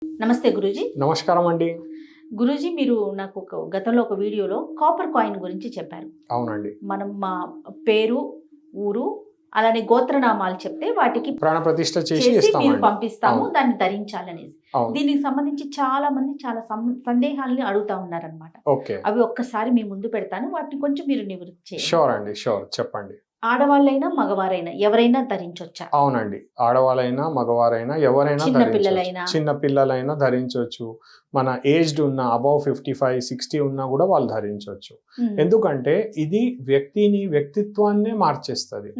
నమస్తే గురూజీ. నమస్కారం అండి. గురూజీ, మీరు నాకు గతంలో ఒక వీడియోలో కాపర్ కాయిన్ గురించి చెప్పారు. అవునండి. మనం మా పేరు, ఊరు, అలానే గోత్రనామాలు చెప్తే వాటికి ప్రాణ ప్రతిష్ఠ చేసి మీరు ఇస్తామండి. పంపిస్తాము, అవును. దాన్ని ధరించాలనేసి. అవును. దీనికి సంబంధించి చాలా మంది చాలా సందేహాలని అడుగుతా ఉన్నారనమాట. ఓకే. అవి ఒక్కసారి మీ ముందు పెడతాను, వాటిని కొంచెం మీరు నివృత్తి చేయండి. షూర్ అండి. షూర్. చెప్పండి. ఆడవాళ్ళైనా మగవారైనా ఎవరైనా ధరించొచ్చా? అవునండి. ఆడవాళ్ళైనా, మగవారైనా ఎవరైనా చిన్న ధరించొచ్చు. పిల్లలైనా? చిన్న పిల్లలైనా ధరించొచ్చు. మన ఏజ్డ్ ఉన్న అబౌవ్ 55, 60 ఉన్నా కూడా వాళ్ళు ధరించొచ్చు. ఎందుకంటే ఇది వ్యక్తిత్వాన్నే మార్చేస్తుంది.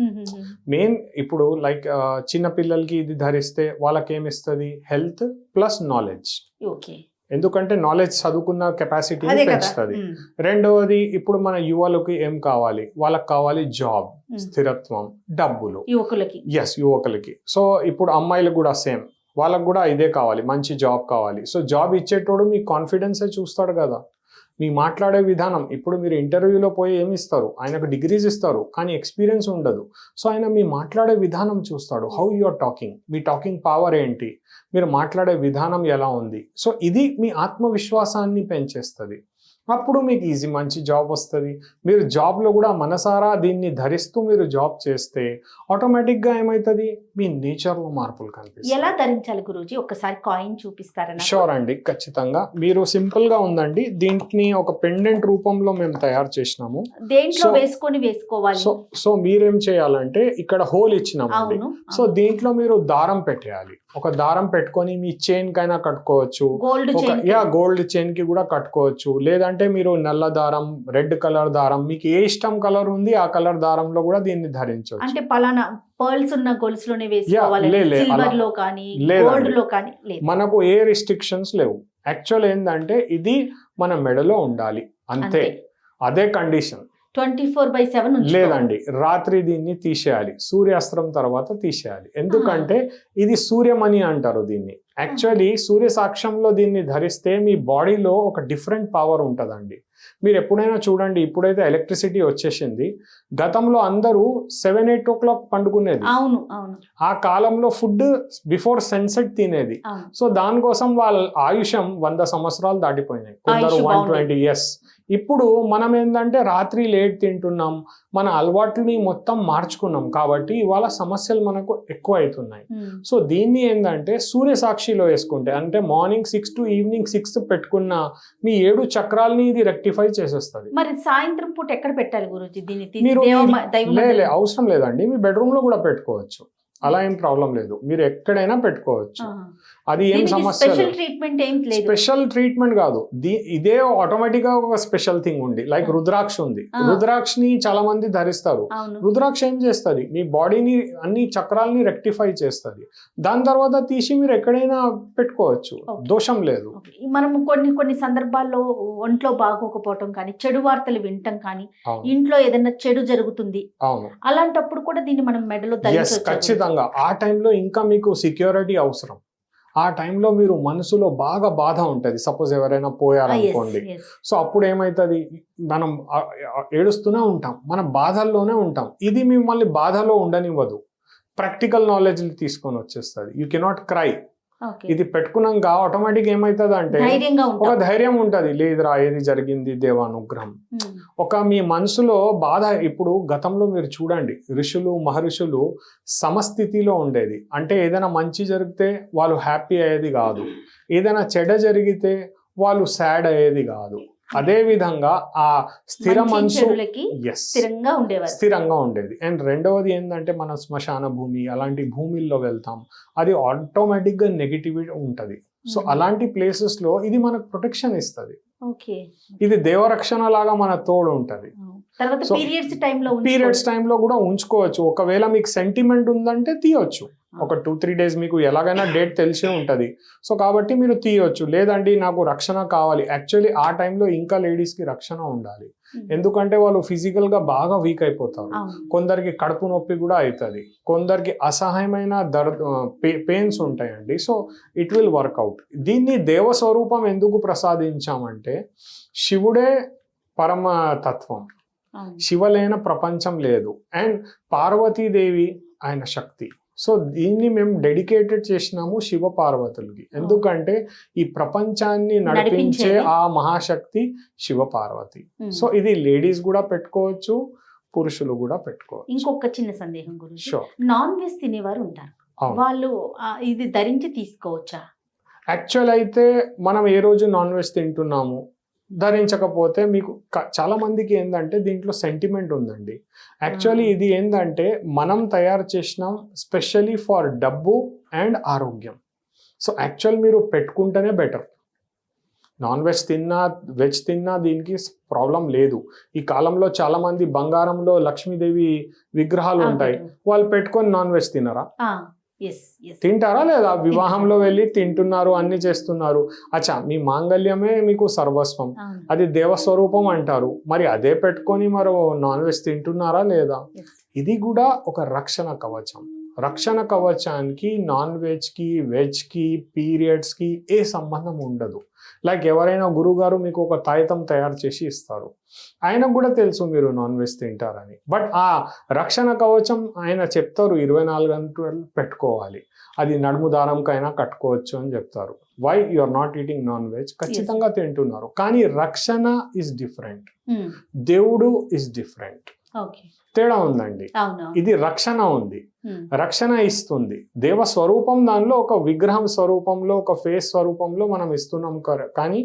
మెయిన్ ఇప్పుడు లైక్ చిన్న పిల్లలకి ఇది ధరిస్తే వాళ్ళకి ఏమిస్తుంది? Health plus knowledge. ఓకే. ఎందుకంటే నాలెడ్జ్ చదువుకున్న కెపాసిటీని పెంచుతుంది. రెండవది, ఇప్పుడు మన యువకులకి ఏం కావాలి? వాళ్ళకి కావాలి జాబ్, స్థిరత్వం, డబ్బులు. యువకులకి. సో ఇప్పుడు అమ్మాయిలకు కూడా సేమ్, వాళ్ళకు కూడా ఇదే కావాలి, మంచి జాబ్ కావాలి. సో జాబ్ ఇచ్చేటోడు మీ కాన్ఫిడెన్సే చూస్తాడు కదా, మీ మాట్లాడే విధానం. ఇప్పుడు మీరు ఇంటర్వ్యూలో పోయి ఏమి ఇస్తారు? ఆయనకు డిగ్రీస్ ఇస్తారు కానీ ఎక్స్పీరియన్స్ ఉండదు. సో ఆయన మీ మాట్లాడే విధానం చూస్తాడు. హౌ యు ఆర్ టాకింగ్, మీ టాకింగ్ పవర్ ఏంటి, మీరు మాట్లాడే విధానం ఎలా ఉంది. సో ఇది మీ ఆత్మవిశ్వాసాన్ని పెంచేస్తుంది. అప్పుడు మీకు మంచి జాబ్ వస్తుంది. మీరు జాబ్లో కూడా మనసారా దీన్ని ధరిస్తూ మీరు జాబ్ చేస్తే ఆటోమేటిక్గా ఏమవుతుంది? మీ నేచర్లో మార్పులు కనిపిస్తాయి. ఎలా ధరించాలి గురూజీ? ఒక్కసారి కాయిన్ చూపిస్తారా? షూర్ అండి, ఖచ్చితంగా. మీరు సింపుల్గా ఉందండి, దీంట్ని ఒక పెండెంట్ రూపంలో మేము తయారు చేసినాము. దేంట్లో వేసుకోవాలి? సో మీరేం చేయాలంటే ఇక్కడ హోల్ ఇచ్చినామండి. సో దీంట్లో మీరు దారం పెట్టేయాలి. ఒక దారం పెట్టుకొని మీ చైన్ కైనా కట్టుకోవచ్చు, గోల్డ్ చైన్ కి కూడా కట్టుకోవచ్చు. లేదంటే మీరు నల్ల దారం, రెడ్ కలర్ దారం, మీకు ఏ ఇష్టం కలర్ ఉంది ఆ కలర్ దారంలో కూడా దీన్ని ధరించవచ్చు. అంటే పలానా పర్ల్స్ ఉన్న గొలుసులోనే వేసుకోవాలి, సిల్వర్ లో కానీ గోల్డ్ లో కానీ లేదు. మనకు ఏ రిస్ట్రిక్షన్స్ లేవు. యాక్చువల్ ఏంటంటే ఇది మన మెడలో ఉండాలి అంతే. అదే కండిషన్. 24/7 లేదండి, రాత్రి దీన్ని తీసేయాలి, సూర్యాస్త్రం తర్వాత తీసేయాలి. ఎందుకంటే ఇది సూర్యమణి అంటారు దీన్ని. యాక్చువల్లీ సూర్య సాక్ష్యంలో దీన్ని ధరిస్తే మీ బాడీలో ఒక డిఫరెంట్ పవర్ ఉంటుందండి. మీరు ఎప్పుడైనా చూడండి, ఇప్పుడైతే ఎలక్ట్రిసిటీ వచ్చేసింది. గతంలో అందరూ 7-8 o'clock పండుకునేది. ఆ కాలంలో ఫుడ్ బిఫోర్ సన్సెట్ తినేది. సో దానికోసం వాళ్ళ ఆయుషం 100 సంవత్సరాలు దాటిపోయినాయి, కొందరు 120 years. ఇప్పుడు మనం ఏంటంటే రాత్రి లేట్ తింటున్నాం, మన అలవాట్లని మొత్తం మార్చుకున్నాం కాబట్టి ఇవాళ సమస్యలు మనకు ఎక్కువ అవుతున్నాయి. సో దీన్ని ఏంటంటే సూర్య సాక్షిలో వేసుకుంటే, అంటే మార్నింగ్ 6 to ఈవినింగ్ 6 పెట్టుకున్న మీ 7 చక్రాలని ఇది రెక్టిఫై చేసేస్తుంది. మరి సాయంత్రం పూట ఎక్కడ పెట్టాలి గురూజీ దీన్ని? మీరు అవసరం లేదండి, మీ బెడ్రూమ్ లో కూడా పెట్టుకోవచ్చు. అలా ఏం ప్రాబ్లం లేదు, మీరు ఎక్కడైనా పెట్టుకోవచ్చు. అది ఏం సమస్య, స్పెషల్ ట్రీట్మెంట్ కాదు. ఇదే ఆటోమేటిక్ గా ఒక స్పెషల్ థింగ్ ఉంది. లైక్ రుద్రాక్ష ఉంది. రుద్రాక్షని చాలా మంది ధరిస్తారు. రుద్రాక్ష ఏం చేస్తుంది? మీ బాడీని అన్ని చక్రాలని రెక్టిఫై చేస్తుంది. దాని తర్వాత తీసి మీరు ఎక్కడైనా పెట్టుకోవచ్చు, దోషం లేదు. మనం కొన్ని సందర్భాల్లో ఒంట్లో బాగోకపోవటం కానీ, చెడు వార్తలు వినటం కానీ, ఇంట్లో ఏదైనా చెడు జరుగుతుంది, అలాంటప్పుడు కూడా దీన్ని మనం మెడలో ధరించవచ్చు. ఖచ్చితంగా ఆ టైంలో ఇంకా మీకు సెక్యూరిటీ అవసరం. ఆ టైంలో మీరు మనసులో బాగా బాధ ఉంటుంది. సపోజ్ ఎవరైనా పోయారనుకోండి, సో అప్పుడు ఏమవుతుంది? మనం ఏడుస్తూనే ఉంటాం, మన బాధల్లోనే ఉంటాం. ఇది మిమ్మల్ని బాధలో ఉండనివ్వదు, ప్రాక్టికల్ నాలెడ్జ్ తీసుకొని వచ్చేస్తుంది. You cannot cry. ఇది పెట్టుకున్నాక ఆటోమేటిక్ ఏమవుతుంది అంటే ఒక ధైర్యం ఉంటుంది. లేదురా, ఏది జరిగింది దేవానుగ్రహం. ఒక మీ మనసులో బాధ. ఇప్పుడు గతంలో మీరు చూడండి, ఋషులు మహర్షులు సమస్థితిలో ఉండేది. అంటే ఏదైనా మంచి జరిగితే వాళ్ళు హ్యాపీ అయ్యేది కాదు, ఏదైనా చెడ్డ జరిగితే వాళ్ళు సాడ్ అయ్యేది కాదు. అదే విధంగా ఆ స్థిర మనసు స్థిరంగా ఉండేది. అండ్ రెండవది ఏంటంటే మన శ్మశాన భూమి అలాంటి భూమిల్లో వెళ్తాం, అది ఆటోమేటిక్ గా నెగిటివిటీ ఉంటది. సో అలాంటి ప్లేసెస్ లో ఇది మనకు ప్రొటెక్షన్ ఇస్తుంది. ఇది దేవరక్షణ లాగా మన తోడు ఉంటది. పీరియడ్స్ టైంలో కూడా ఉంచుకోవచ్చు. ఒకవేళ మీకు సెంటిమెంట్ ఉందంటే తీయొచ్చు. ఒక 2-3 days మీకు ఎలాగైనా డేట్ తెలిసే ఉంటుంది. సో కాబట్టి మీరు తీయొచ్చు. లేదండి నాకు రక్షణ కావాలి, యాక్చువల్లీ ఆ టైంలో ఇంకా లేడీస్కి రక్షణ ఉండాలి. ఎందుకంటే వాళ్ళు ఫిజికల్గా బాగా వీక్ అయిపోతారు. కొందరికి కడుపు నొప్పి కూడా అవుతుంది, కొందరికి అసహ్యమైన పెయిన్స్ ఉంటాయండి. So it will work out. దీన్ని దేవస్వరూపం ఎందుకు ప్రసాదించామంటే, శివుడే పరమ తత్వం, శివలేన ప్రపంచం లేదు. అండ్ పార్వతీదేవి ఆయన శక్తి. సో దీన్ని మేము డెడికేటెడ్ చేసినాము శివ పార్వతులకి. ఎందుకంటే ఈ ప్రపంచాన్ని నడిపించే నడిపించేది. ఆ మహాశక్తి శివ పార్వతి. ఉమ్. సో ఇది లేడీస్ కూడా పెట్టుకోవచ్చు, పురుషులు కూడా పెట్టుకోవచ్చు. ఇంకొక చిన్న సందేహం గురించి, షూర్. నాన్ వెజ్ తినేవారు ఉంటారు, అవును. వాళ్ళు ఇది ధరించి తీసుకోవచ్చా? యాక్చువల్ అయితే మనం ఏ రోజు నాన్ వెజ్ తింటున్నాము ధరించకపోతే మీకు చాలా మందికి ఏంటంటే దీంట్లో సెంటిమెంట్ ఉందండి. యాక్చువల్లీ ఇది ఏంటంటే మనం తయారు చేసినాం స్పెషల్లీ ఫర్ డబ్బు అండ్ ఆరోగ్యం. సో యాక్చువల్ మీరు పెట్టుకుంటేనే బెటర్. నాన్ వెజ్ తిన్నా వెజ్ తిన్నా దీనికి ప్రాబ్లం లేదు. ఈ కాలంలో చాలా మంది బంగారంలో లక్ష్మీదేవి విగ్రహాలు ఉంటాయి, వాళ్ళు పెట్టుకొని నాన్ వెజ్ తినరా? తింటారా లేదా? వివాహంలో వెళ్ళి తింటున్నారు, అన్ని చేస్తున్నారు. అచ్చా, మీ మాంగళ్యమే మీకు సర్వస్వం, అది దేవస్వరూపం అంటారు. మరి అదే పెట్టుకొని మరో నాన్ వెజ్ తింటున్నారా లేదా? ఇది కూడా ఒక రక్షణ కవచం. రక్షణ కవచానికి నాన్ వెజ్కి, వెజ్కి, పీరియడ్స్కి ఏ సంబంధం ఉండదు. లైక్ ఎవరైనా గురుగారు మీకు ఒక తాయితం తయారు చేసి ఇస్తారు, ఆయనకు కూడా తెలుసు మీరు నాన్ వెజ్ తింటారని, బట్ ఆ రక్షణ కవచం ఆయన చెప్తారు 24 గంటలు పెట్టుకోవాలి, అది నడుము దారంకైనా కట్టుకోవచ్చు అని చెప్తారు. Why you are not eating non veg? ఖచ్చితంగా తింటున్నారు, కానీ రక్షణ ఇస్ డిఫరెంట్, దేవుడు ఇస్ డిఫరెంట్. తేడా ఉందండి. ఇది రక్షణ ఉంది, రక్షణ ఇస్తుంది. దేవ స్వరూపం దానిలో ఒక విగ్రహం స్వరూపంలో, ఒక ఫేస్ స్వరూపంలో మనం ఇస్తున్నాం, కానీ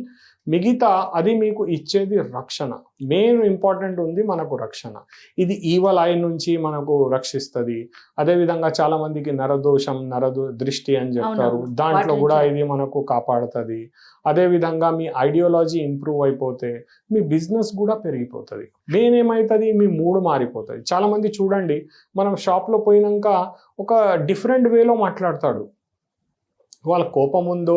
మిగతా అది మీకు ఇచ్చేది రక్షణ. మెయిన్ ఇంపార్టెంట్ ఉంది మనకు రక్షణ. ఇది ఈవల్ ఐ నుంచి మనకు రక్షిస్తుంది. అదేవిధంగా చాలా మందికి నరదోషం, దృష్టి అని చెప్తారు, దాంట్లో కూడా ఇది మనకు కాపాడుతుంది. అదేవిధంగా మీ ఐడియాలజీ ఇంప్రూవ్ అయిపోతే మీ బిజినెస్ కూడా పెరిగిపోతుంది. మెయిన్ ఏమవుతుంది, మీ మూడ్ మారిపోతుంది. చాలా మంది చూడండి, మనం షాప్లో పోయినాక ఒక డిఫరెంట్ వేలో మాట్లాడతాడు. వాళ్ళ కోపం ఉందో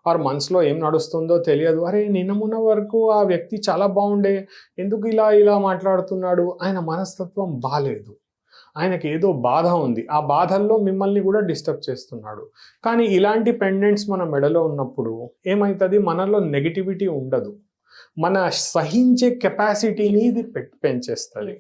వారి మనసులో ఏం నడుస్తుందో తెలియదు. అరే నిన్న మొన్న వరకు ఆ వ్యక్తి చాలా బాగుండే, ఎందుకు ఇలా మాట్లాడుతున్నాడు? ఆయన మనస్తత్వం బాలేదు, ఆయనకి ఏదో బాధ ఉంది, ఆ బాధల్లో మిమ్మల్ని కూడా డిస్టర్బ్ చేస్తున్నాడు. కానీ ఇలాంటి పెండెంట్స్ మన మెడలో ఉన్నప్పుడు ఏమవుతుంది, మనలో నెగిటివిటీ ఉండదు, మన సహించే కెపాసిటీని ఇది పెంచేస్తుంది.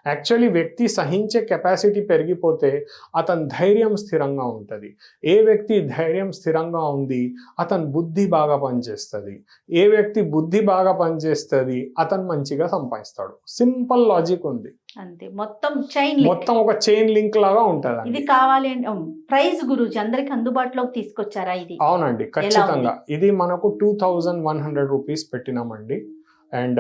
యాక్చువల్లీ వ్యక్తి సహించే కెపాసిటీ పెరిగిపోతే అతని ధైర్యం స్థిరంగా ఉంటుంది. ఏ వ్యక్తి ధైర్యం స్థిరంగా ఉంది అతని బుద్ధి బాగా పనిచేస్తుంది. ఏ వ్యక్తి బుద్ధి బాగా పనిచేస్తుంది అతను మంచిగా సంపాదిస్తాడు. సింపుల్ లాజిక్ ఉంది అంతే. మొత్తం ఒక చైన్ లింక్ లాగా ఉంటుంది. ఇది కావాలి అంటే ప్రైస్ గురూజీ అందరికి అందుబాటులోకి తీసుకొచ్చారా? ఇది అవునండి, ఖచ్చితంగా. ఇది మనకు 2100 రూపీస్ పెట్టినామండి. అండ్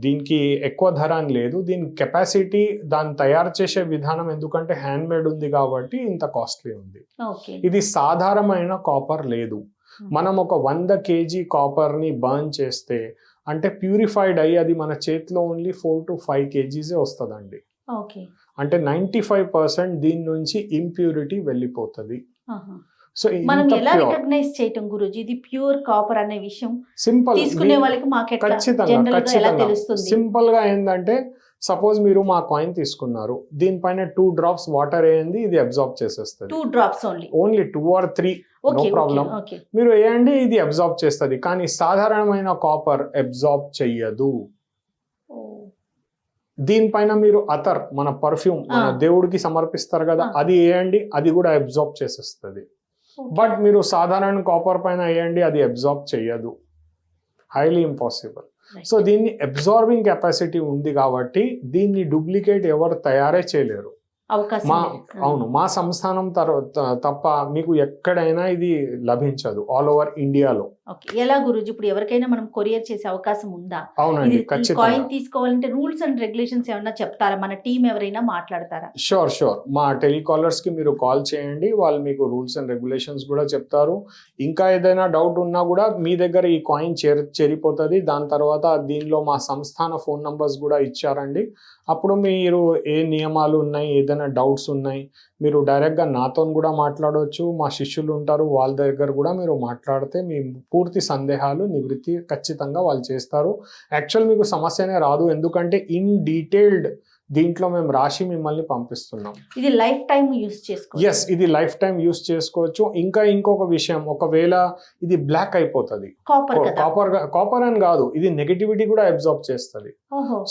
దీనికి ఎక్కువ ధర అని లేదు, దీని కెపాసిటీ, దాన్ని తయారు చేసే విధానం, ఎందుకంటే హ్యాండ్ మేడ్ ఉంది కాబట్టి ఇంత కాస్ట్లీ ఉంది. ఇది సాధారణమైన కాపర్ లేదు. మనం ఒక 100 kg కాపర్ని బర్న్ చేస్తే అంటే ప్యూరిఫైడ్ అయ్యి అది మన చేతిలో ఓన్లీ 4 to 5 kgs వస్తుందండి. అంటే 95% దీని నుంచి ఇంప్యూరిటీ వెళ్ళిపోతుంది. సో మనం ఎలా రికగ్నైజ్ చేయటం గురూజీ ఇది ప్యూర్ కాపర్ అనే విషయం? సింపుల్, తీసుకునే వాళ్ళకి ఖచ్చితంగా సింపుల్ గా ఏంటంటే, సపోజ్ మీరు మా కాయిన్ తీసుకున్నారు, దీనిపైన 2 drops వాటర్ వేయండి, ఇది అబ్జార్బ్ చేసేస్తుంది. 2 drops only 2 or 3, no problem. మీరు వేయండి, ఇది అబ్జార్బ్ చేస్తుంది. కానీ సాధారణమైన కాపర్ అబ్జార్బ్ చెయ్యదు. దీనిపైన మీరు అతర్, మన పర్ఫ్యూమ్, మన దేవుడికి సమర్పిస్తారు కదా, అది వేయండి, అది కూడా అబ్జార్బ్ చేసేస్తుంది. బట్ మీరు సాధారణ కాపర్ పైన వేయండి, అది అబ్జార్బ్ చెయ్యదు, హైలీ ఇంపాసిబుల్. సో దీన్ని అబ్జార్బింగ్ కెపాసిటీ ఉంది కాబట్టి దీన్ని డూప్లికేట్ ఎవరు తయారే చేయలేరు. అవును, మా సంస్థానం తప్ప మీకు ఎక్కడైనా ఇది లభించదు, ఆల్ ఓవర్ ఇండియాలో. ఎలా గురూజీ, ఇప్పుడు ఎవరికైనా మనం కొరియర్ చేసే అవకాశం ఉందా? అవునండి, కాయిన్ తీసుకోవాలంటే రూల్స్ అండ్ రెగ్యులేషన్స్ ఏమన్నా చెప్తారా? మన టీం ఎవరైనా మాట్లాడతారా? షూర్. మా టెలికాలర్స్ కి మీరు కాల్ చేయండి, వాళ్ళు మీకు రూల్స్ అండ్ రెగ్యులేషన్స్ కూడా చెప్తారు. ఇంకా ఏదైనా డౌట్ ఉన్నా కూడా మీ దగ్గర ఈ కాయిన్ చేరిపోతుంది. దాని తర్వాత దీనిలో మా సంస్థాన ఫోన్ నంబర్స్ కూడా ఇచ్చారండి. అప్పుడు మీరు ఏ నియమాలు ఉన్నాయి, ఏదైనా డౌట్స్ ఉన్నాయి, మీరు డైరెక్ట్గా నాతో కూడా మాట్లాడవచ్చు. మా శిష్యులు ఉంటారు, వాళ్ళ దగ్గర కూడా మీరు మాట్లాడితే మీ పూర్తి సందేహాలు నివృత్తి ఖచ్చితంగా వాళ్ళు చేస్తారు. యాక్చువల్ మీకు సమస్యనే రాదు, ఎందుకంటే ఇన్ డీటెయిల్డ్ దీంట్లో మేము రాసి మిమ్మల్ని పంపిస్తున్నాం. ఇది లైఫ్ టైం యూస్ చేసుకోవచ్చు. ఎస్, ఇది లైఫ్ టైం యూస్ చేసుకోవచ్చు. ఇంకా ఇంకొక విషయం, ఒకవేళ ఇది బ్లాక్ అయిపోతుంది, కాపర్ అని కాదు, ఇది నెగటివిటీ కూడా అబ్జార్బ్ చేస్తుంది.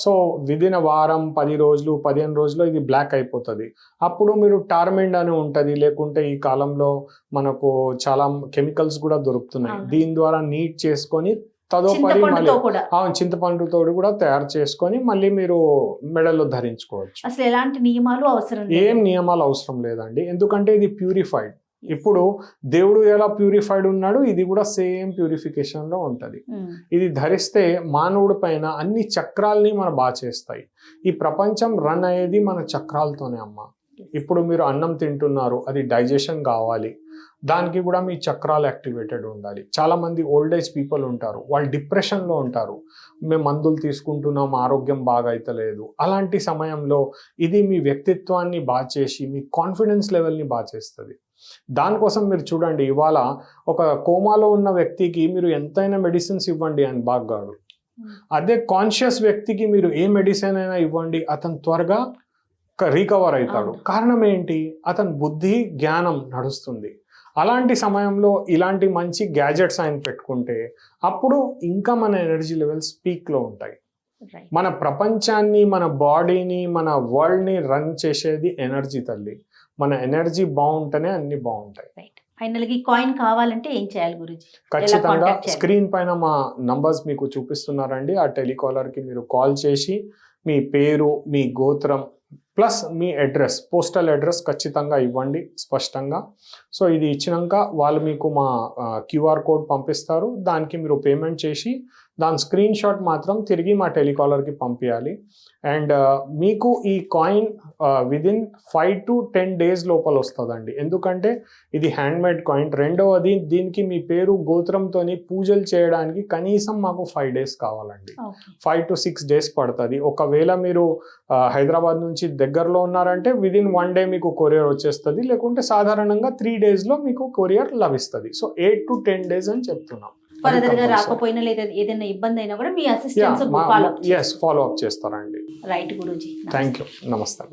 సో విదిన్ వారం 10 రోజులు 15 రోజులు ఇది బ్లాక్ అయిపోతుంది. అప్పుడు మీరు టార్మెండ్ అని ఉంటది, లేకుంటే ఈ కాలంలో మనకు చాలా కెమికల్స్ కూడా దొరుకుతున్నాయి, దీని ద్వారా నీట్ చేసుకొని తదుపరి మళ్ళీ చింతపండుతో కూడా తయారు చేసుకొని మళ్ళీ మీరు మెడలో ధరించుకోవచ్చు. అసలు ఎలాంటి నియమాలు అవసరం లేదు, ఏం నియమాలు అవసరం లేదండి. ఎందుకంటే ఇది ప్యూరిఫైడ్. ఇప్పుడు దేవుడు ఎలా ప్యూరిఫైడ్ ఉన్నాడు, ఇది కూడా సేమ్ ప్యూరిఫికేషన్ లో ఉంటది. ఇది ధరిస్తే మానవుడి పైన అన్ని చక్రాల్ని మన బాగా చేస్తాయి. ఈ ప్రపంచం రన్ అయ్యేది మన చక్రాలతోనే అమ్మ. ఇప్పుడు మీరు అన్నం తింటున్నారు, అది డైజెషన్ కావాలి, దానికి కూడా మీ చక్రాలు యాక్టివేటెడ్ ఉండాలి. చాలా మంది ఓల్డ్ ఏజ్ పీపుల్ ఉంటారు, వాళ్ళు డిప్రెషన్లో ఉంటారు, మేము మందులు తీసుకుంటున్నాం, ఆరోగ్యం బాగా అయితలేదు. అలాంటి సమయంలో ఇది మీ వ్యక్తిత్వాన్ని బాగా చేసి మీ కాన్ఫిడెన్స్ లెవెల్ని బాగా చేస్తుంది. దానికోసం మీరు చూడండి, ఇవాళ ఒక కోమాలో ఉన్న వ్యక్తికి మీరు ఎంతైనా మెడిసిన్స్ ఇవ్వండి అని బాగాడు, అదే కాన్షియస్ వ్యక్తికి మీరు ఏ మెడిసిన్ అయినా ఇవ్వండి, అతను త్వరగా రీకవర్ అవుతాడు. కారణం ఏంటి? అతని బుద్ధి జ్ఞానం నడుస్తుంది. అలాంటి సమయంలో ఇలాంటి మంచి గ్యాజెట్స్ ఆయన పెట్టుకుంటే అప్పుడు ఇంకా మన ఎనర్జీ లెవెల్స్ పీక్లో ఉంటాయి. మన ప్రపంచాన్ని, మన బాడీని, మన వరల్డ్ని రన్ చేసేది ఎనర్జీ తల్లి. మన ఎనర్జీ బాగుంటేనే అన్ని బాగుంటాయి. ఫైనల్గా ఈ కాయిన్ కావాలంటే ఏం చేయాలి గురూజీ? ఖచ్చితంగా స్క్రీన్ పైన మా నంబర్స్ మీకు చూపిస్తున్నారండి. ఆ టెలికాలర్కి మీరు కాల్ చేసి మీ పేరు, మీ గోత్రం ప్లస్ మీ అడ్రస్, పోస్టల్ అడ్రస్ ఖచ్చితంగా ఇవ్వండి స్పష్టంగా. సో ఇది ఇచ్చినాక వాళ్ళు మీకు మా క్యూఆర్ కోడ్ పంపిస్తారు, దానికి మీరు పేమెంట్ చేసి దాని స్క్రీన్ షాట్ మాత్రం తిరిగి మా టెలికాలర్కి పంపించాలి. అండ్ మీకు ఈ కాయిన్ విదిన్ 5 to 10 days లోపల వస్తుందండి. ఎందుకంటే ఇది హ్యాండ్మేడ్ కాయిన్. రెండవది, దీనికి మీ పేరు గోత్రంతో పూజలు చేయడానికి కనీసం మాకు 5 days కావాలండి. 5 to 6 days పడుతుంది. ఒకవేళ మీరు హైదరాబాద్ నుంచి దగ్గరలో ఉన్నారంటే విదిన్ 1 day మీకు కొరియర్ వచ్చేస్తుంది, లేకుంటే సాధారణంగా 3 days లో మీకు కొరియర్ లభిస్తుంది. సో 8 to 10 days అని చెప్తున్నాం. ఫర్దర్ గా రాకపోయినా లేదా ఏదైనా ఇబ్బంది అయినా కూడా మీ అసిస్టెన్స్ ఫాలో అప్ చేస్తారండి. రైట్ గురూజీ, థ్యాంక్ యూ, నమస్తే.